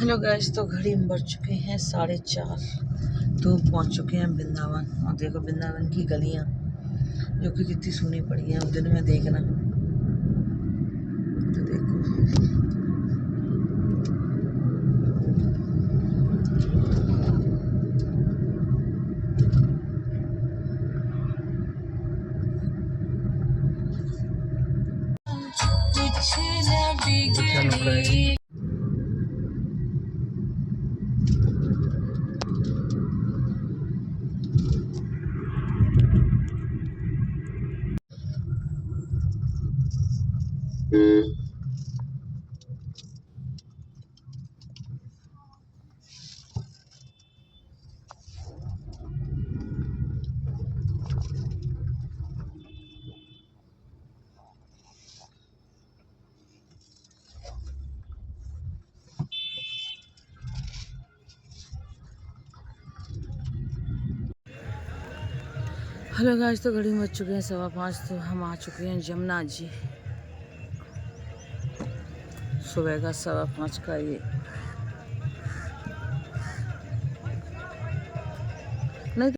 Hello guys, तो घड़ी में बढ़ चुके हैं 4:30। तो पहुंच चुके हैं वृंदावन। और देखो वृंदावन की गलियां जो कि कितनी सुनी पड़ी हैं दिन में देखना। तो देखो हेलो गाइस, तो घड़ी में बज चुके हैं 5:15। तो हम आ चुके हैं जमुना जी। सुबह का 5:15 का ये नहीं।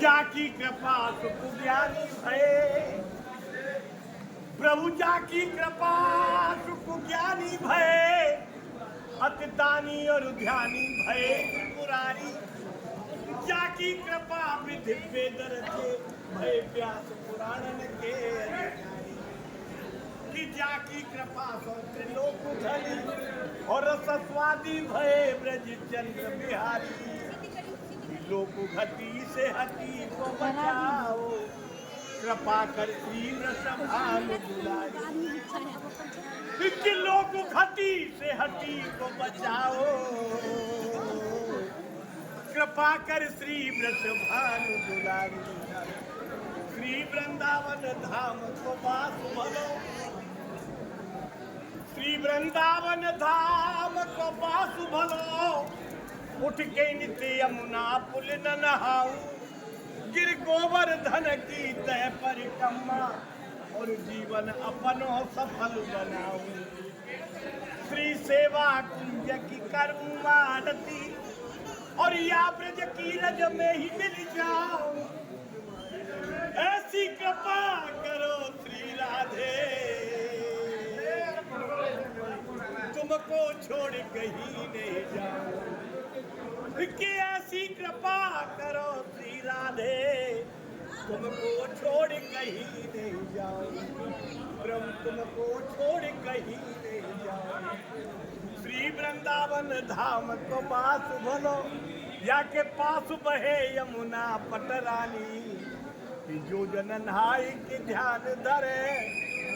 जाकी कृपा सुख ज्ञानी भये, प्रभु जाकी कृपा सुख ज्ञानी भये, अति दानी और ध्यानी भये त्रिपुरारी। जाकी कृपा विधि वेदर थे भय व्यास पुराणन के अधिकारी। कि जाकी कृपा सौ त्रिलोक धनी और रसस्वादी भये ब्रज चंद्र बिहारी। लोक घटी से हटी को बचाओ, कृपा कर श्री वृषभानु दुलारी। कि लोक घटी से हटी को बचाओ, कृपा कर श्री वृषभानु दुलारी। श्री वृंदावन धाम को बास भलो, श्री वृंदावन धाम को बास भलो। उठ के नित्य यमुना पुल न नहाऊं, गिर गोवर्धन की तय परिक्रमा और जीवन अपनो सफल बनाऊं। श्री सेवा कुंज की करूं आरती और या ब्रज की रज में ही मिल जाऊं। ऐसी कृपा करो श्री राधे, तुमको छोड़ कहीं नहीं जाऊं। कि ऐसी कृपा करो श्री राधे, तुमको छोड़ कहीं नहीं जाऊं। ब्रह्म तुमको छोड़ कहीं नहीं जाऊं। श्री वृंदावन धाम को बास भलो, या के पास बहे यमुना पटरानी। जो जन नहाई के ध्यान धरे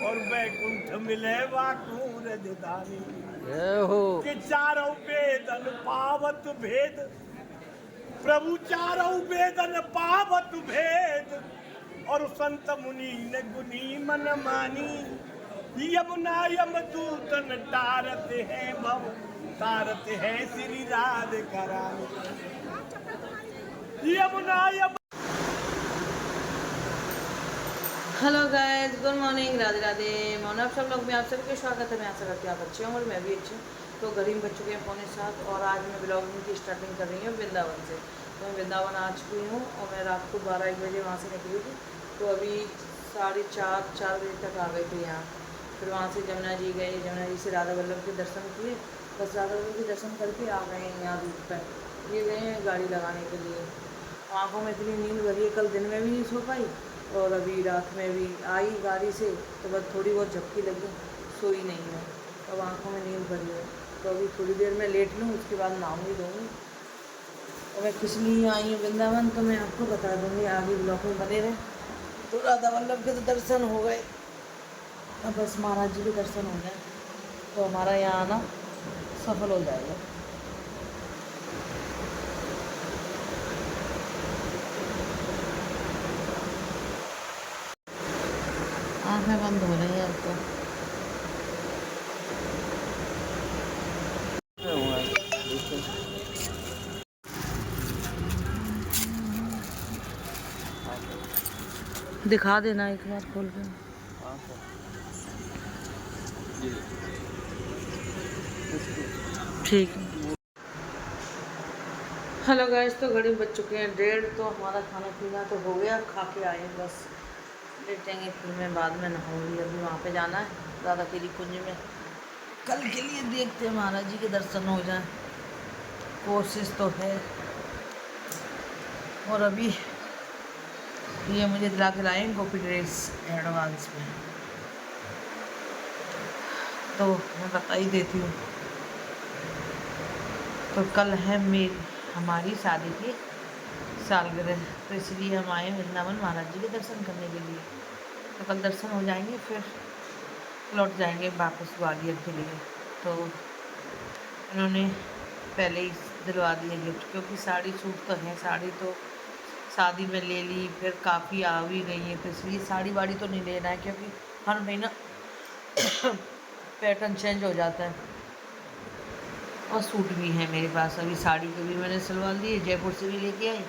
और वैकुंठ मिले वाकुर दानी। 哎呦！ कि चारों वेद पावत भेद प्रभु चारों वेदन पावत भेद और संत मुनि ने गुनी मन मानी। यमुना यमदूतन तारते हैं भव तारते हैं श्री राधिका रानी। यमुना यम hello guys, good morning, Radhe Radhe. Mohan आप सब लोग में आप सबके स्वागत है। मैं आशा करती हूँ आप अच्छे हों और मैं भी अच्छी हूँ। तो घड़ी में बज चुके हैं 6:45 और आज मैं ब्लॉगिंग की स्टार्टिंग कर रही हूँ वृंदावन से। तो मैं वृंदावन आ चुकी हूँ और मैं रात को 12-1 बजे वहाँ से निकली थी। तो अभी 4:30 बजे तक आ गए थे यहाँ। फिर वहाँ से जमुना जी गए, जमुना जी से राधा वल्लभ के दर्शन किए, बस राधा वल्लभ के दर्शन करके आ गए हैं यहाँ धूप पर। ये गए हैं गाड़ी लगाने के लिए। आँखों में इतनी नींद भरी है, कल दिन में भी नहीं सो पाई और अभी रात में भी आई गाड़ी से तो बस थोड़ी बहुत झपकी लगी, सोई नहीं है। अब आँखों में नींद भरी है तो अभी थोड़ी देर में लेट लूँ, उसके बाद नहाऊंगी धोऊंगी। और मैं किस लिए आई हूँ वृंदावन तो मैं आपको बता दूँगी, आगे ब्लॉग में बने रहे। तो राधा वल्लभ के तो दर्शन हो गए, अब बस महाराज जी के दर्शन हो गए तो हमारा यहाँ आना सफल हो जाएगा। आँखें बंद हो रही हैं अब तो। दिखा देना एक बार खोल के। ठीक है। हेलो गाइस, तो घड़ी बज चुके हैं 1:30। तो हमारा खाना पीना तो हो गया, खा के आए हैं, बस लेटेंगे। फिर मैं बाद में नहाऊंगी। अभी वहाँ पे जाना है राधा केली कुंज में, कल के लिए देखते हैं महाराज जी के दर्शन हो जाए, कोशिश तो है। और अभी ये मुझे दिला के लाए गोपी ड्रेस एडवांस में, तो मैं बता ही देती हूँ। तो कल है हमारी शादी की सालगिरह, तो इसलिए हम आए वृंदावन महाराज जी के दर्शन करने के लिए। तो कल दर्शन हो जाएंगे, फिर लौट जाएंगे वापस ग्वालियर के लिए। तो इन्होंने पहले ही दिलवा दिए गिफ्ट, क्योंकि साड़ी सूट तो है, साड़ी तो शादी में ले ली, फिर काफ़ी आ भी गई है, तो इसलिए साड़ी वाड़ी तो नहीं लेना है, क्योंकि हर महीना पैटर्न चेंज हो जाता है। और सूट भी है मेरे पास, अभी साड़ी के भी मैंने सिलवा लिए, जयपुर से भी लेके आई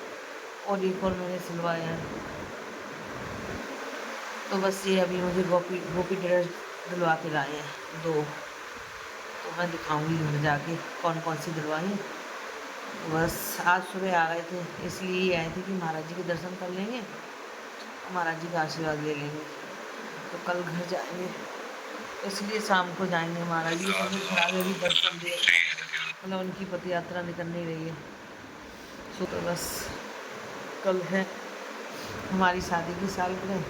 और एक और मैंने सिलवाया है। तो बस ये अभी मुझे गोपी ड्रेस दिलवा के लाए हैं 2, तो मैं दिखाऊंगी घर जाके कौन कौन सी दिलवाई। बस आज सुबह आ गए थे, इसलिए आए थे कि महाराज जी के दर्शन कर लेंगे, महाराज जी का आशीर्वाद ले लेंगे। तो कल घर जाएंगे, इसलिए शाम को जाएंगे। महाराज जी का भी दर्शन दे, मतलब उनकी पद यात्रा निकल नहीं रही है। तो बस कल है हमारी शादी की सालगिरह,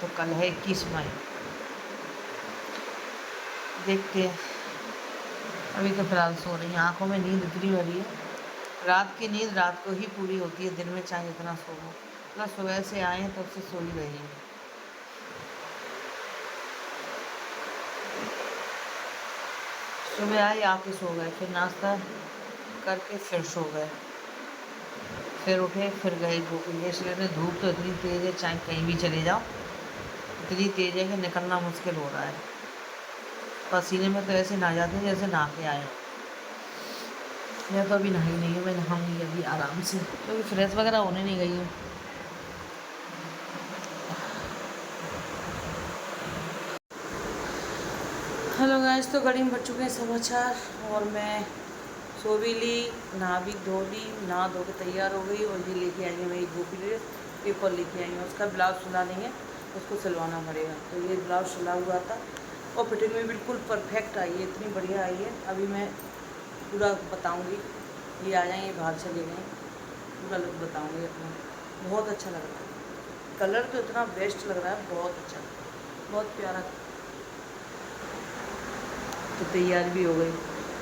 तो कल है 21 मई। देखते हैं, अभी तो फिलहाल सो रही हैं। आँखों में नींद इतनी भरी है, रात की नींद रात को ही पूरी होती है, दिन में चाहे जितना सो हो। मतलब सुबह से आए हैं तब से सो ही रही हैं। सुबह आए आके सो गए, फिर नाश्ता करके फिर सो गए, फिर उठे फिर गए गोपी ड्रेस लेने। धूप तो इतनी तेज़ है, चाहे कहीं भी चले जाओ इतनी तेज़ है कि निकलना मुश्किल हो रहा है। पसीने में तो ऐसे नहा जाते हैं जैसे नहा के आए। मैं तो अभी नहाई नहीं हूँ, मैं नहाऊंगी अभी आराम से, क्योंकि फ्रेश वगैरह होने नहीं गई हूँ। हेलो गाइस, तो घड़ी में बज चुके हैं 4:15 और मैं सो भी ली, नहा भी धो ली, नहा धो के तैयार हो गई। और ये लेके आई है मेरी गोपी ड्रेस, पेपर लेके आई हूँ। उसका ब्लाउज सिला नहीं है, उसको सिलवाना पड़ेगा। तो ये ब्लाउज सिला हुआ था और फिटिंग में बिल्कुल परफेक्ट आई है, इतनी बढ़िया आई है। अभी मैं पूरा बताऊँगी, ये आ जाएंगे बाहर चले गए, पूरा लुक बताऊँगी अपना। बहुत अच्छा लग रहा है, कलर तो इतना बेस्ट लग रहा है, बहुत अच्छा, बहुत प्यारा। तो तैयार भी हो गई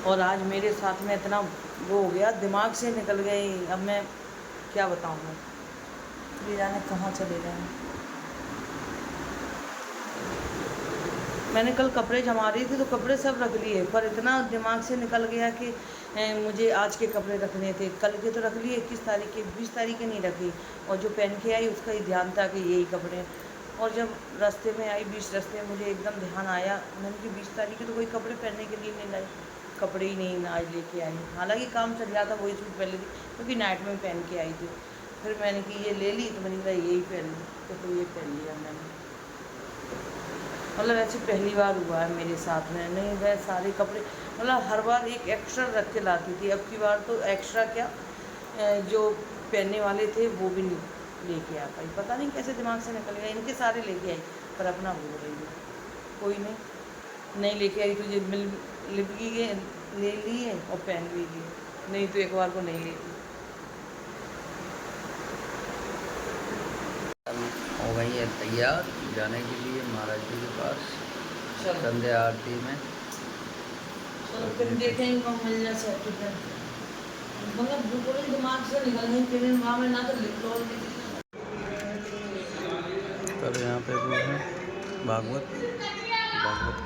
और आज मेरे साथ में इतना वो हो गया, दिमाग से निकल गई। अब मैं क्या बताऊँ, मैं ये जाने कहाँ चले गए हैं। मैंने कल कपड़े जमा रही थी तो कपड़े सब रख लिए, पर इतना दिमाग से निकल गया कि मुझे आज के कपड़े रखने थे। कल के तो रख लिए, 21 तारीख के, 20 तारीख के नहीं रखी। और जो पहन के आई उसका ही ध्यान था कि यही कपड़े। और जब रास्ते में आई, बीच रास्ते में मुझे एकदम ध्यान आया, मैंने कि 20 तारीख के तो कोई कपड़े पहनने के लिए नहीं लाई, कपड़े ही नहीं आज लेके आई। हालांकि काम चल रहा था, वही सूट पहन ली थी क्योंकि नाइट में पहन के आई थी। फिर मैंने कि ये ले ली तो मैंने कहा यही पहन ली, तो फिर ये पहन लिया मैंने। मतलब ऐसे पहली बार हुआ है मेरे साथ में। नहीं वह सारे कपड़े, मतलब हर बार एक एक्स्ट्रा रख के लाती थी, अब की बार तो एक्स्ट्रा क्या, जो पहनने वाले थे वो भी नहीं लेके आ पाई। पता नहीं कैसे दिमाग से निकल गया, इनके सारे लेके आई पर अपना भूल रही है। कोई नहीं लेके आई तो ये लिपकी के ले लिए और पहन भी लिए, नहीं तो एक बार को नहीं लेती। हो गई है तैयार जाने के लिए महाराज जी के पास संध्या आरती में। चलो फिर देखेंगे कौन मिल जाए सर्टिफिकेट, मतलब बिल्कुल ही दिमाग से निकल गई। फिर वहाँ में ना तो लिख लो। पर यहाँ पे वो है भागवत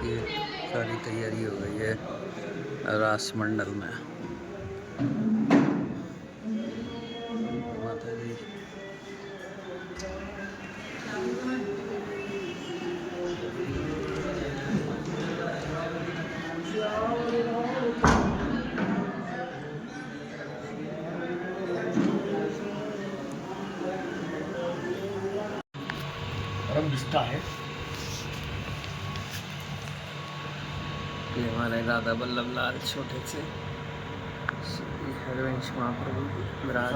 की सारी तैयारी हो गई है रास मंडल में। माता जी विस्टा है। ये हमारे राधा वल्लभ लाल छोटे से हरिवंश महाप्रभु विराज।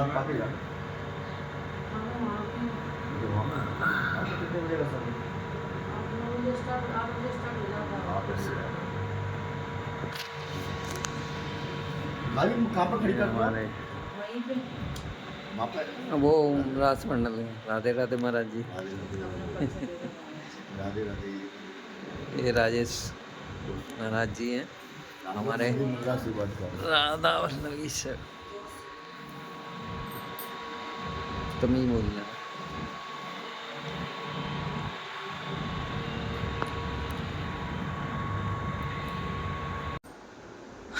कहाँ पर खड़ी कर हमारे वहाँ पर वो रास मंडल है। राधे राधे महाराज जी। राधे राधे। ये राजेश महाराज जी हैं हमारे राधा वल्लभ से तमी बोलना।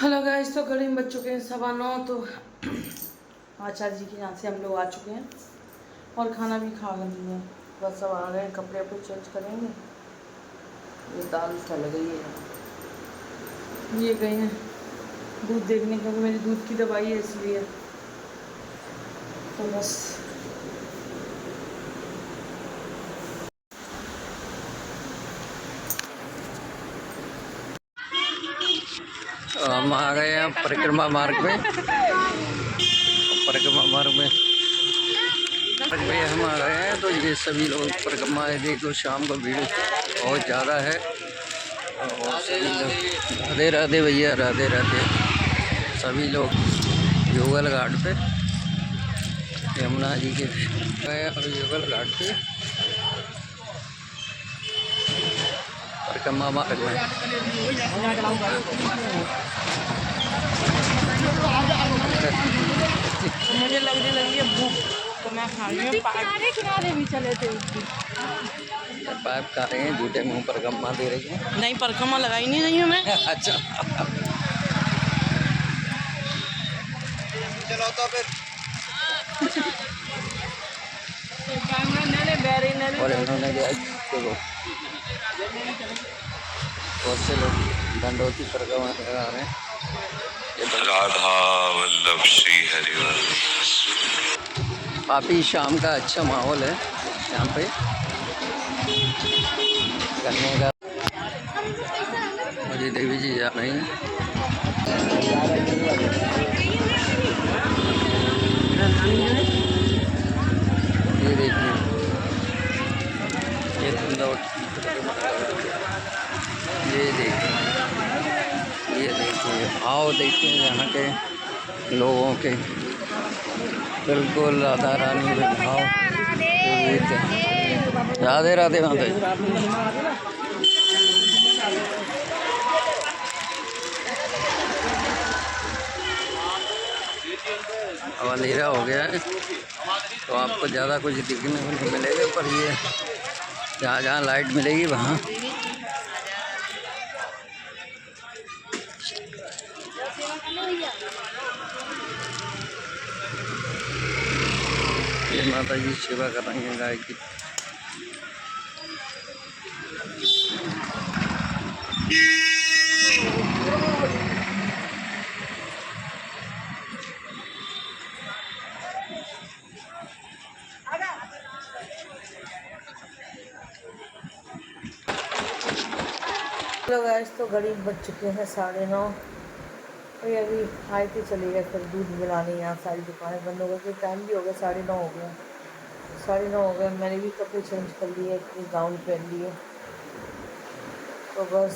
हेलो गाइस, तो घड़ी में बज चुके हैं 9:15। तो आचार्य जी के यहाँ से हम लोग आ चुके हैं और खाना भी खा लिए हैं। बस अब आ गए हैं, कपड़े अपने चेंज करेंगे। ये दाल फैल गई है। ये गए हैं दूध देखने, क्योंकि मेरी दूध की दवाई है इसलिए। तो बस हम आ गए हैं परिक्रमा मार्ग में। परिक्रमा मार्ग में हम आ गए हैं। तो ये सभी लोग परिक्रमा देखो, शाम को भीड़ बहुत ज़्यादा है। और सभी लोग राधे राधे भैया, राधे राधे। सभी लोग युगल घाट पे यमुना जी के गए और युगल घाट पे परिक्रमा मार्ग में। मुझे लगने लगी है भूख, तो मैं खा रही हूँ। किनारे भी चले थे पाइप खा रहे हैं, झूठे मुँह परिक्रमा दे रही हैं। नहीं, परिक्रमा लगाई नहीं रही हूँ मैं। अच्छा चलो तो फिर। और इन्होंने क्या देखो, बहुत से लोग दंडोती परिक्रमा लगा रहे हैं। राधा वल्लभ श्री हरिवल्लभ। काफ़ी शाम का अच्छा माहौल है यहाँ पे करने का। मुझे देवी जी जा रही हैं। ये देखिए, ये ये देखिए भाव देखिए यहाँ के लोगों के, बिल्कुल राधा रानी में भाव। राधे राधे माता जी। अब अंधेरा हो गया है तो आपको ज़्यादा कुछ दिखने को नहीं मिलेगा, पर ये जहाँ जहाँ लाइट मिलेगी वहाँ ये माता जी सेवा कर रही हैं गाय की। हेलो गाइस, तो घड़ी बज चुके हैं 9:30 और ये अभी आए थे चले गए। फिर दूध मिलाने यहाँ सारी दुकानें बंद हो गई, फिर टाइम भी हो गया 9:30 हो गया। 9:30 हो गए। मैंने भी कपड़े चेंज कर लिए, अपनी गाउन पहन लिए। तो बस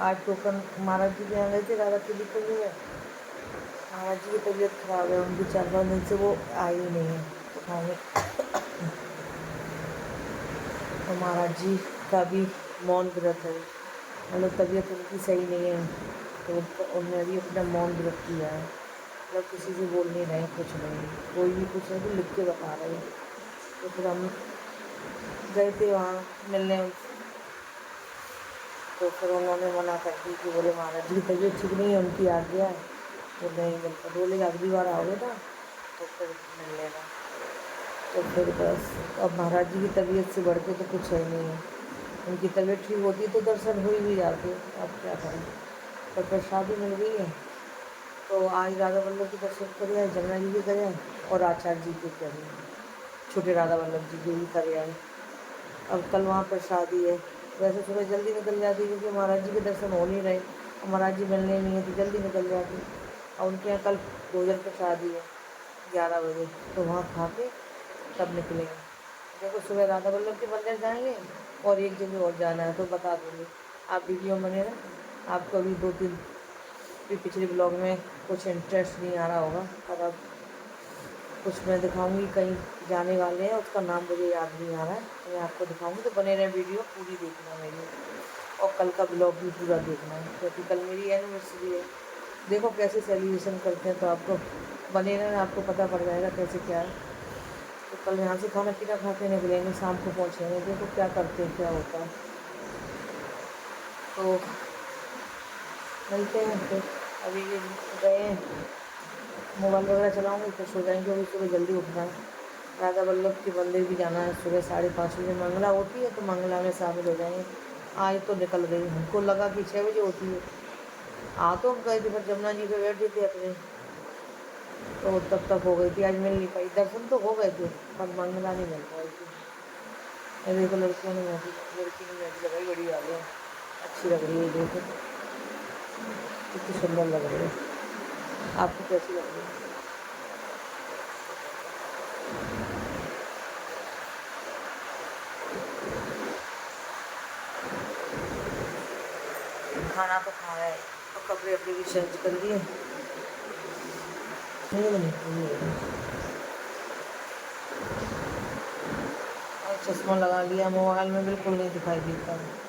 आज टोकन महाराज जी के यहाँ गए थे राधा की दिक्कत में। महाराज जी की तबीयत ख़राब है, उनकी 4-5 दिन से वो आई ही नहीं है उठाने। तो महाराज जी का भी मौन व्रत है, मतलब तबीयत उनकी सही नहीं है, तो उन्होंने भी अपना मौन व्रत किया है। मतलब किसी से बोल नहीं रहे, कुछ नहीं, कोई भी कुछ नहीं, तो लिख के बता रहे हैं। तो फिर हम गए थे वहाँ मिलने, तो फिर उन्होंने मना कर दी कि बोले महाराज जी की तबीयत ठीक नहीं है, उनकी आ गया है, तो नहीं मिलता। बोले अगली बार आओगे ना तो फिर मिल लेना। तो फिर बस अब महाराज जी की तबीयत से बढ़ के तो कुछ है नहीं है। उनकी तबीयत ठीक होती तो दर्शन हो ही भी जाते, अब क्या करें। तो प्रसादी मिल गई है, तो आज राधा वल्लभ के दर्शन करे आए, जमुना जी के करे आए और आचार्य जी के करे, छोटे राधा वल्लभ जी के भी करे आए। अब कल वहाँ प्रसादी है। वैसे सुबह जल्दी निकल जाती क्योंकि महाराज जी के दर्शन हो नहीं रहे, और महाराज जी मिलने नहीं है तो जल्दी निकल जाती। और उनके यहाँ कल भोजन प्रसादी है 11 बजे, तो वहाँ खा के तब निकलेंगे। देखो सुबह राधा वल्लभ के मंदिर जाएंगे और एक जगह और जाना है, तो बता दूँगी। आप वीडियो बने ना, आपको अभी 2-3 भी पिछले ब्लॉग में कुछ इंटरेस्ट नहीं आ रहा होगा, पर अब कुछ मैं दिखाऊंगी। कहीं जाने वाले हैं, उसका नाम मुझे याद नहीं आ रहा है, तो मैं आपको दिखाऊंगी। तो बने रहे, वीडियो पूरी देखना मेरी, और कल का ब्लॉग भी पूरा देखना है, क्योंकि कल मेरी एनिवर्सरी है। देखो कैसे सेलिब्रेशन करते हैं, तो आपको बने रहना, आपको पता पड़ जाएगा कैसे क्या है। तो कल यहाँ से खाना पीना खा के निकलेंगे, शाम को पहुँचेंगे। देखो क्या करते हैं, क्या होता है, तो मिलते हैं फिर। अभी गए हैं, मोबाइल वगैरह चलाऊँगी तो सो जाएंगे, क्योंकि सुबह जल्दी उठना है। राधा वल्लभ के मंदिर भी जाना है सुबह 5:30 बजे, मंगला होती है, तो मंगला में शामिल हो जाएंगे। आज तो निकल गई, हमको लगा कि 6 बजे होती है। तो हम गए थे, फिर जमुना जी पे बैठे थे अपने, तो तब तक हो गई थी। आज मिल नहीं पाई, दर्शन तो हो गए थे पर मंगला नहीं मिल पाई थी। ये देखो लड़कियों ने मेहंदी, लड़की ने मेहंदी लगाई, बड़ी वाली है, अच्छी लग रही है। देखो कितनी सुंदर लग रही है, आपको कैसी लग रही है? खाना तो खाया है, और कपड़े अपने भी चेंज कर लिए। और चश्मा लगा लिया, मोबाइल में बिल्कुल नहीं दिखाई देता है।